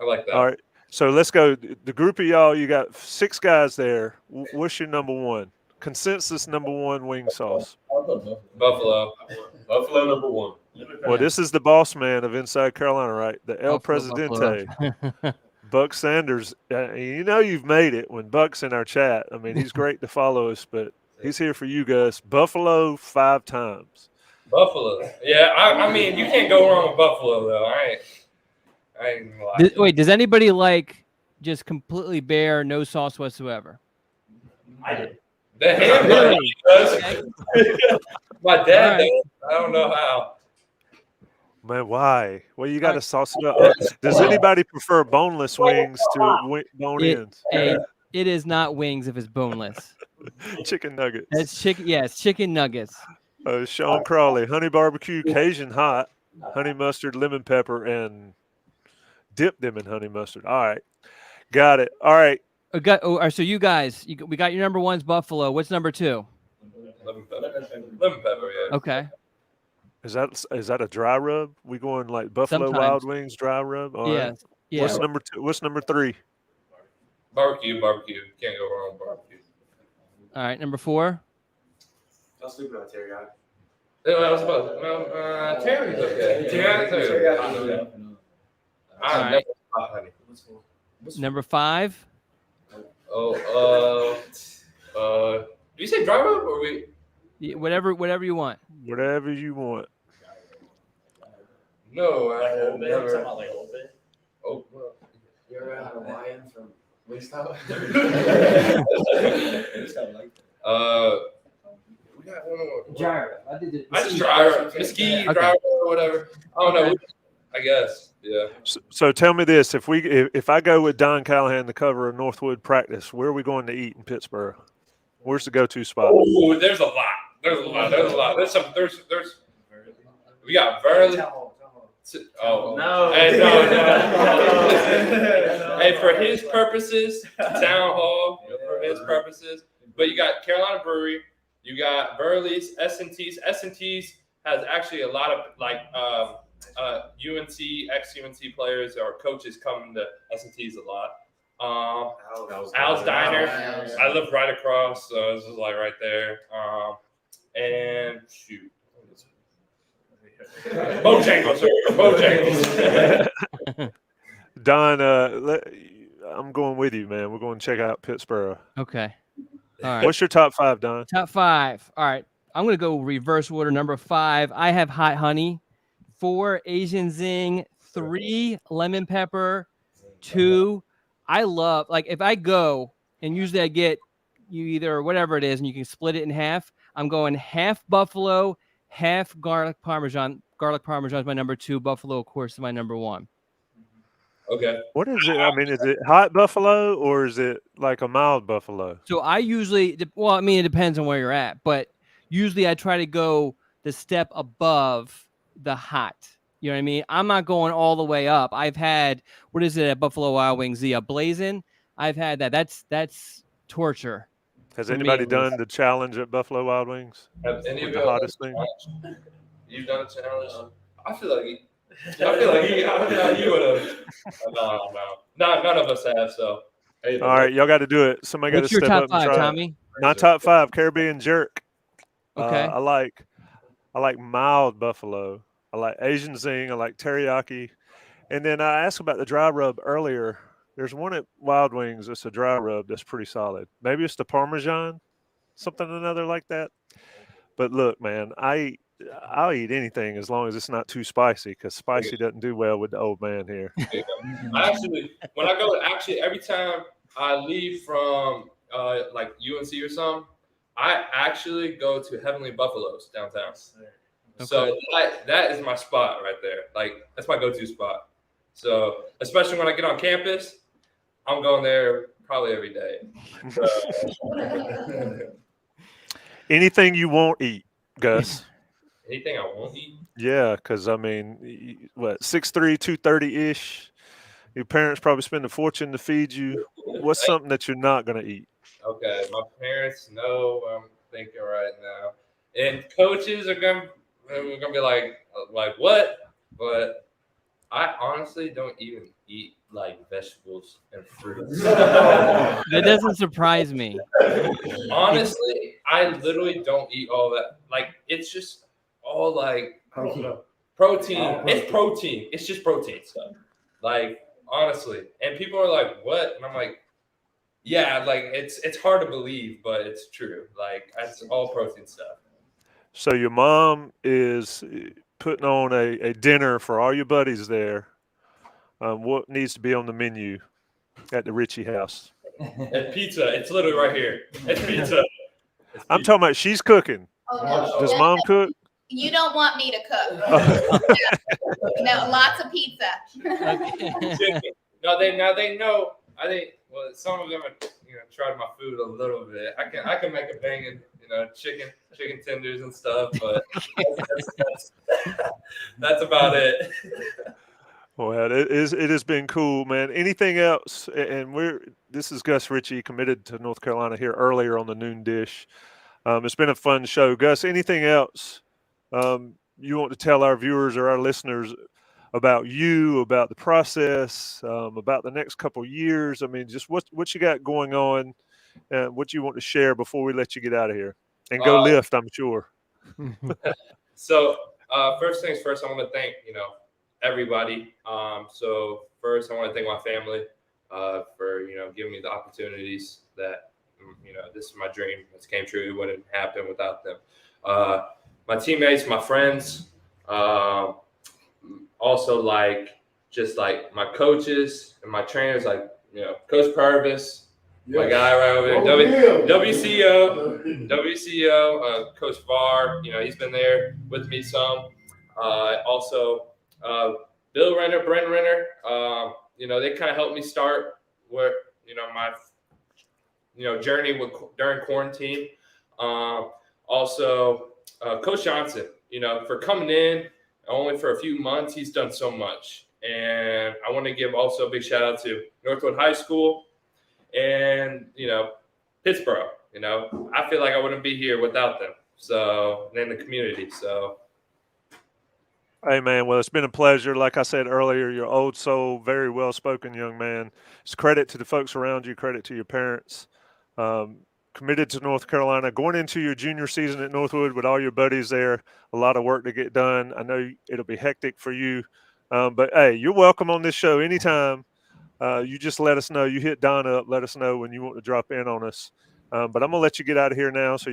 I like that. All right, so let's go. The group of y'all, you got 6 guys there. What's your number one? Consensus number one wing sauce. Buffalo number one. Well, this is the boss man of Inside Carolina, right? The El Presidente. Buck Sanders, you've made it when Buck's in our chat. I mean, he's great to follow us, but he's here for you guys. Buffalo 5 times. Buffalo. Yeah, I mean, you can't go wrong with Buffalo, though. I ain't gonna lie. Wait, does anybody like just completely bare, no sauce whatsoever? I did. The hamburger does. My dad does. I don't know how. Man, why? Well, you got to sauce it up. Does anybody prefer boneless wings to bone-ins? It is not wings if it's boneless. Chicken nuggets. It's chicken. Yes, chicken nuggets. Sean Crawley, honey barbecue, Cajun hot, honey mustard, lemon pepper, and dip them in honey mustard. All right, got it. All right. So you guys, we got your number one's Buffalo. What's number 2? Lemon pepper, yeah. Okay. Is that a dry rub? We going like Buffalo Sometimes. Wild Wings dry rub? All right. Yeah. What's number 2? What's number 3? Barbecue. Can't go wrong with barbecue. All right, number 4. I was sleeping on teriyaki. I was about Terry's okay. Teriyaki. All right. Number 5. Do you say dry rub or we? Whatever you want. Whatever you want. No, I never. Like Old Bay? Oh, well. You ever had a Hawaiian from Wingstop? We got one more. Gyro. I did it. I just drive Mesquite, Okay. drive or whatever. I don't know. I guess. Yeah. So tell me this: if I go with Don Callahan to cover a Northwood practice, where are we going to eat in Pittsboro? Where's the go-to spot? Oh, there's a lot. There's a lot. There's some. There's. We got Verley. Oh No. Hey, no. Hey, for his purposes, Town Hall. For his purposes, but you got Carolina Brewery. You got Burley's, S&T's. S&T's has actually a lot of like UNC, ex-UNC players or coaches come to S&T's a lot. Al's Diner. I live right across, so this is like right there. And shoot. Bojangles. Don, I'm going with you, man. We're going to check out Pittsboro. Okay. All right. What's your top 5, Don? Top 5. All right. I'm going to go reverse order. Number 5, I have hot honey. 4, Asian zing. 3, lemon pepper. 2, I love, like, if I go, and usually I get you either whatever it is, and you can split it in half. I'm going half buffalo, half garlic parmesan. Garlic parmesan is my number 2. Buffalo, of course, is my number 1. Okay. What is it? I mean, is it hot buffalo or is it like a mild buffalo? So I usually, well, I mean, it depends on where you're at, but usually I try to go the step above the hot. You know what I mean? I'm not going all the way up. I've had, what is it at Buffalo Wild Wings? The Blazin'. I've had that. That's torture. Has For me, anybody at done least. the challenge at Buffalo Wild Wings? Have any With of the you hottest thing? You've done a challenge? I feel like you would have. No. None of us have. So. All right, y'all got to do it. Somebody got to What's your step top up and 5, try it. Tommy? My top 5: Caribbean jerk. Okay. I like mild buffalo. I like Asian zing. I like teriyaki. And then I asked about the dry rub earlier. There's one at Wild Wings that's a dry rub that's pretty solid. Maybe it's the Parmesan, something or another like that. But look, man, I'll eat anything as long as it's not too spicy, because spicy doesn't do well with the old man here. I actually, when I go, every time I leave from like UNC or something, I actually go to Heavenly Buffaloes downtown. So that is my spot right there. Like, that's my go-to spot. So especially when I get on campus, I'm going there probably every day. Anything you won't eat, Gus? Anything I won't eat? Yeah, because I mean, what, 6'3", 230-ish? Your parents probably spend a fortune to feed you. What's something that you're not going to eat? Okay, my parents know what I'm thinking right now. And coaches are gonna be like what? But I honestly don't even eat like vegetables and fruits. That doesn't surprise me. Honestly, I literally don't eat all that. Like, it's just all like protein. It's protein. It's just protein stuff. Like, honestly. And people are like, what? And I'm like, yeah, like it's hard to believe, but it's true. Like, it's all protein stuff. So your mom is putting on a dinner for all your buddies there. What needs to be on the menu at the Ritchey house? And pizza. It's literally right here. It's pizza. I'm talking about she's cooking. Oh, no. Does mom cook? You don't want me to cook. No, lots of pizza. No, they know. I think. Well, some of them have tried my food a little bit. I can make a banging chicken tenders and stuff, but that's about it. Well, it has been cool, man. Anything else? And this is Gus Ritchey, committed to North Carolina, here earlier on the Noon Dish. It's been a fun show. Gus, anything else you want to tell our viewers or our listeners about you, about the process, about the next couple of years? I mean, just what you got going on, what you want to share before we let you get out of here and go lift, I'm sure. So first things first, I want to thank everybody. So first, I want to thank my family for giving me the opportunities that this is my dream. This came true. It wouldn't happen without them. My teammates, my friends, also just like my coaches and my trainers, like Coach Purvis, My guy right over there, WCO, Coach VAR. He's been there with me some. Also, Bill Renner, Brent Renner. They kind of helped me start my journey during quarantine. Also, Coach Johnson. For coming in only for a few months, he's done so much. And I want to give also a big shout out to Northwood High School and, Pittsboro. I feel like I wouldn't be here without them. So, and the community. So, hey, man, well, it's been a pleasure. Like I said earlier, you're old soul, very well-spoken young man. It's credit to the folks around you, credit to your parents. Committed to North Carolina, going into your junior season at Northwood with all your buddies there, a lot of work to get done. I know it'll be hectic for you, but hey, you're welcome on this show anytime. You just let us know. You hit Don up, let us know when you want to drop in on us. But I'm going to let you get out of here now. So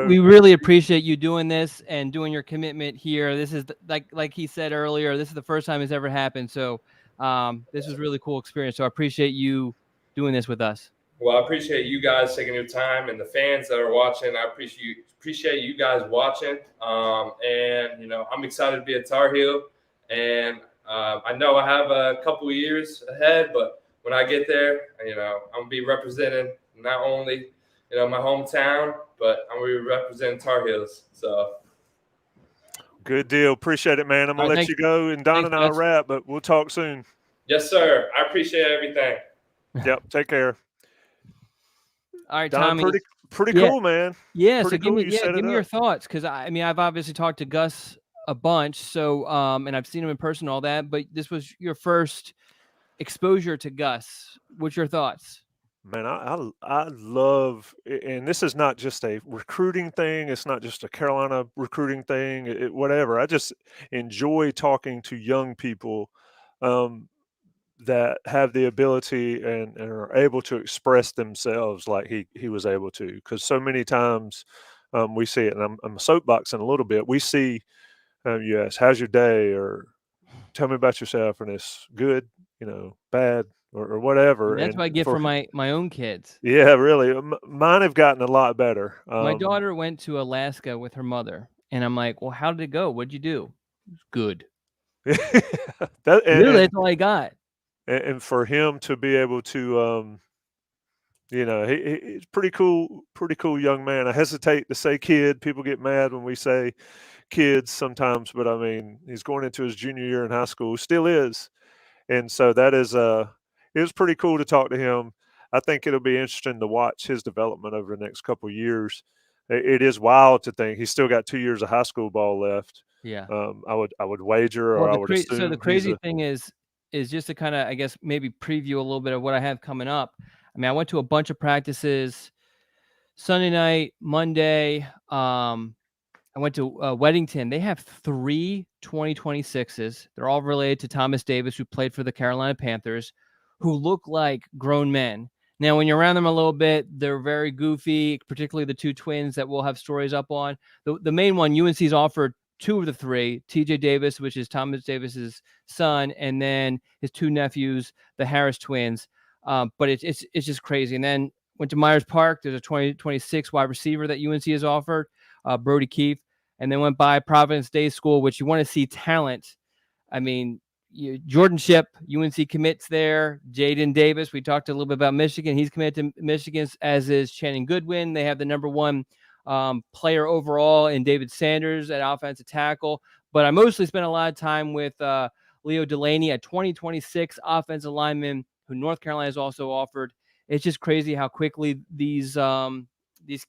we really appreciate you doing this and doing your commitment here. This is like he said earlier, this is the first time it's ever happened. So this was a really cool experience. So I appreciate you doing this with us. Well, I appreciate you guys taking your time and the fans that are watching. I appreciate you guys watching. And, I'm excited to be a Tar Heel. And I know I have a couple of years ahead, but when I get there, I'm going to be representing not only, my hometown, but I'm going to be representing Tar Heels. So. Good deal. Appreciate it, man. I'm going to let you go. And Don and I will wrap, but we'll talk soon. Yes, sir. I appreciate everything. Yep. Take care. All right, Don, Tommy. Pretty cool, man. Yeah. Pretty So cool give me your thoughts, because I've obviously talked to Gus a bunch. So and I've seen him in person, all that. But this was your first exposure to Gus. What's your thoughts? Man, I love, and this is not just a recruiting thing. It's not just a Carolina recruiting thing. Whatever. I just enjoy talking to young people that have the ability and are able to express themselves like he was able to. Because so many times we see it, and I'm soapboxing a little bit. We see, you ask, how's your day, or tell me about yourself, and it's good, bad, or whatever. And that's what I get from my own kids. Yeah, really. Mine have gotten a lot better. My daughter went to Alaska with her mother, and I'm like, well, how did it go? What'd you do? It was good. Really, that's all I got. And for him to be able to, he's pretty cool young man. I hesitate to say kid. People get mad when we say kids sometimes, but I mean, he's going into his junior year in high school, still is. And so that is, it was pretty cool to talk to him. I think it'll be interesting to watch his development over the next couple of years. It is wild to think he's still got 2 years of high school ball left. Yeah. I would wager, or I would assume. So the crazy thing is just to kind of, I guess, maybe preview a little bit of what I have coming up. I mean, I went to a bunch of practices Sunday night, Monday. I went to Weddington. They have 3 2026s. They're all related to Thomas Davis, who played for the Carolina Panthers, who look like grown men. Now, when you're around them a little bit, they're very goofy, particularly the 2 twins that we'll have stories up on. The main one, UNC's offered 2 of the 3, TJ Davis, which is Thomas Davis's son, and then his 2 nephews, the Harris twins. But it's just crazy. And then went to Myers Park. There's a 2026 wide receiver that UNC has offered, Brody Keefe. And then went by Providence Day School, which you want to see talent. I mean, Jordan Shipp, UNC commits there. Jaden Davis, we talked a little bit about Michigan. He's committed to Michigan, as is Channing Goodwin. They have the number 1 player overall in David Sanders at offensive tackle. But I mostly spent a lot of time with Leo Delaney, a 2026 offensive lineman who North Carolina has also offered. It's just crazy how quickly these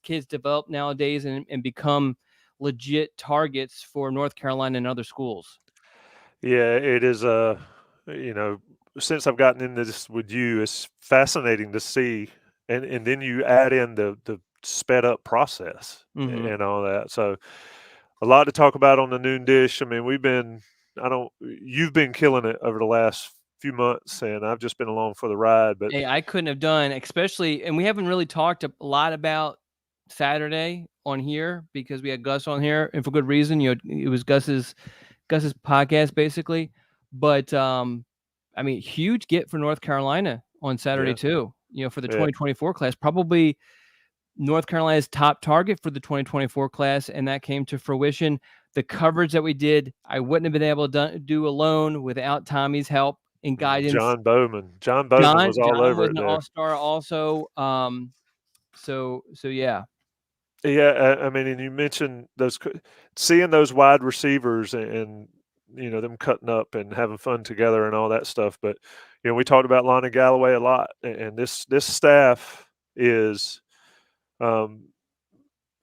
kids develop nowadays and become legit targets for North Carolina and other schools. Yeah, it is. Since I've gotten into this with you, it's fascinating to see, and then you add in the sped up process and all that. So a lot to talk about on the Noon Dish. I mean, you've been killing it over the last few months, and I've just been along for the ride. But hey, I couldn't have done, especially, and we haven't really talked a lot about Saturday on here because we had Gus on here, and for good reason. It was Gus's podcast basically. But I mean, huge get for North Carolina on Saturday too. for the 2024 class, probably North Carolina's top target for the 2024 class, and that came to fruition. The coverage that we did, I wouldn't have been able to do alone without Tommy's help and guidance. John Bowman was all over was it an there. all-star also. So yeah. Yeah, I mean, and you mentioned seeing those wide receivers and them cutting up and having fun together and all that stuff. But we talked about Lonnie Galloway a lot, and this staff is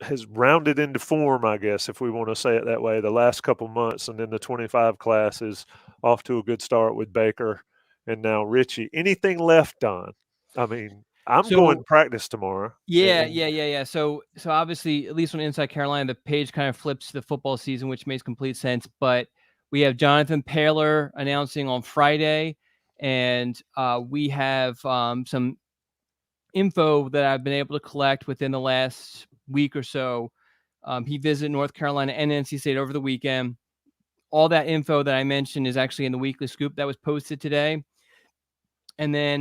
has rounded into form, I guess, if we want to say it that way, the last couple months, and then the 25 class is off to a good start with Baker and now Ritchey. Anything left, Don? I mean, I'm going to practice tomorrow. Yeah. So obviously, at least on Inside Carolina, the page kind of flips to the football season, which makes complete sense. But we have Jonathan Paler announcing on Friday, and we have some info that I've been able to collect within the last week or so. He visited North Carolina and NC State over the weekend. All that info that I mentioned is actually in the Weekly Scoop that was posted today. And then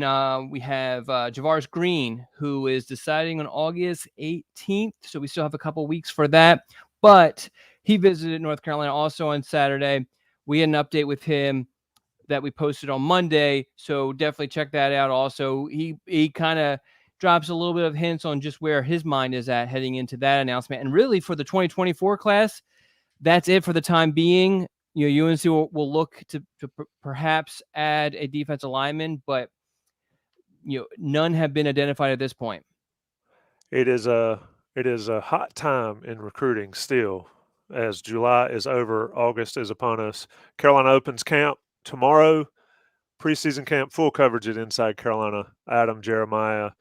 we have Javaris Green, who is deciding on August 18th. So we still have a couple weeks for that. But he visited North Carolina also on Saturday. We had an update with him that we posted on Monday. So definitely check that out also. He kind of drops a little bit of hints on just where his mind is at heading into that announcement. And really for the 2024 class, that's it for the time being. UNC will look to perhaps add a defensive lineman, but none have been identified at this point. It is a hot time in recruiting still, as July is over, August is upon us. Carolina opens camp tomorrow. Preseason camp, full coverage at Inside Carolina. Adam, Jeremiah,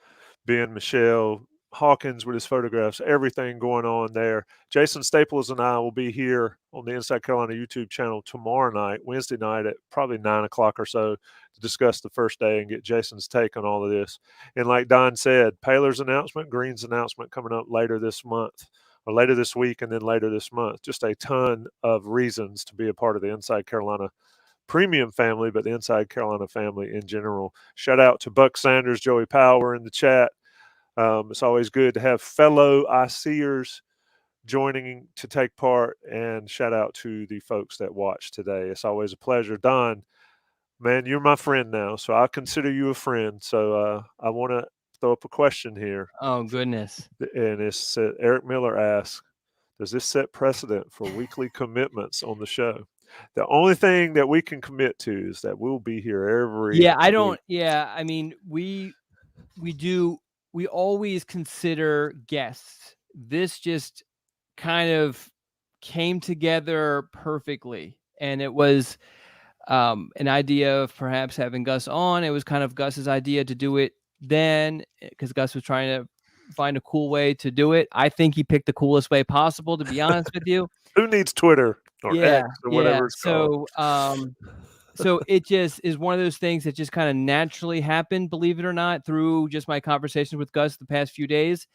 Ben, Michelle, Hawkins with his photographs, everything going on there. Jason Staples and I will be here on the Inside Carolina YouTube channel tomorrow night, Wednesday night at probably 9 o'clock or so to discuss the first day and get Jason's take on all of this. And like Don said, Paler's announcement, Green's announcement coming up later this month or later this week and then later this month. Just a ton of reasons to be a part of the Inside Carolina Premium family, but the Inside Carolina family in general. Shout out to Buck Sanders, Joey Power in the chat. It's always good to have fellow ICers joining to take part, and shout out to the folks that watch today. It's always a pleasure. Don, man, you're my friend now, so I consider you a friend. So I want to throw up a question here. Oh, goodness. And it's Eric Miller asks, does this set precedent for weekly commitments on the show? The only thing that we can commit to is that we'll be here every week. I mean, we always consider guests. This just kind of came together perfectly. And it was an idea of perhaps having Gus on. It was kind of Gus's idea to do it then because Gus was trying to find a cool way to do it. I think he picked the coolest way possible, to be honest with you. Who needs Twitter or X or whatever it's called? So it just is one of those things that just kind of naturally happened, believe it or not, through just my conversations with Gus the past few days.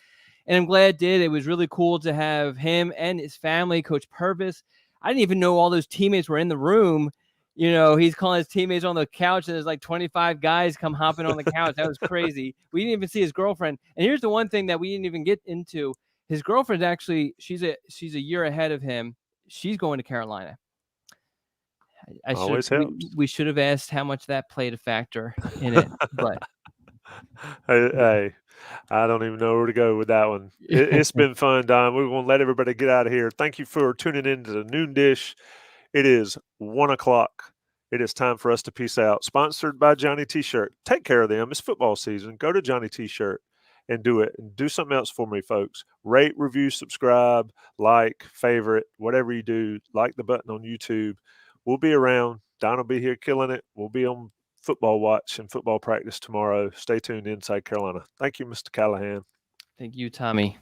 And I'm glad it did. It was really cool to have him and his family, Coach Purvis. I didn't even know all those teammates were in the room. He's calling his teammates on the couch, and there's like 25 guys come hopping on the couch. That was crazy. We didn't even see his girlfriend. And here's the one thing that we didn't even get into. His girlfriend's actually, she's a year ahead of him. She's going to Carolina. We should have asked how much that played a factor in it, but hey, I don't even know where to go with that one. It's been fun, Don. We're going to let everybody get out of here. Thank you for tuning in to the Noon Dish. It is 1 o'clock. It is time for us to peace out. Sponsored by Johnny T-Shirt. Take care of them. It's football season. Go to Johnny T-Shirt and do it. And do something else for me, folks. Rate, review, subscribe, like, favorite, whatever you do. Like the button on YouTube. We'll be around. Don will be here killing it. We'll be on football watch and football practice tomorrow. Stay tuned Inside Carolina. Thank you, Mr. Callahan. Thank you, Tommy.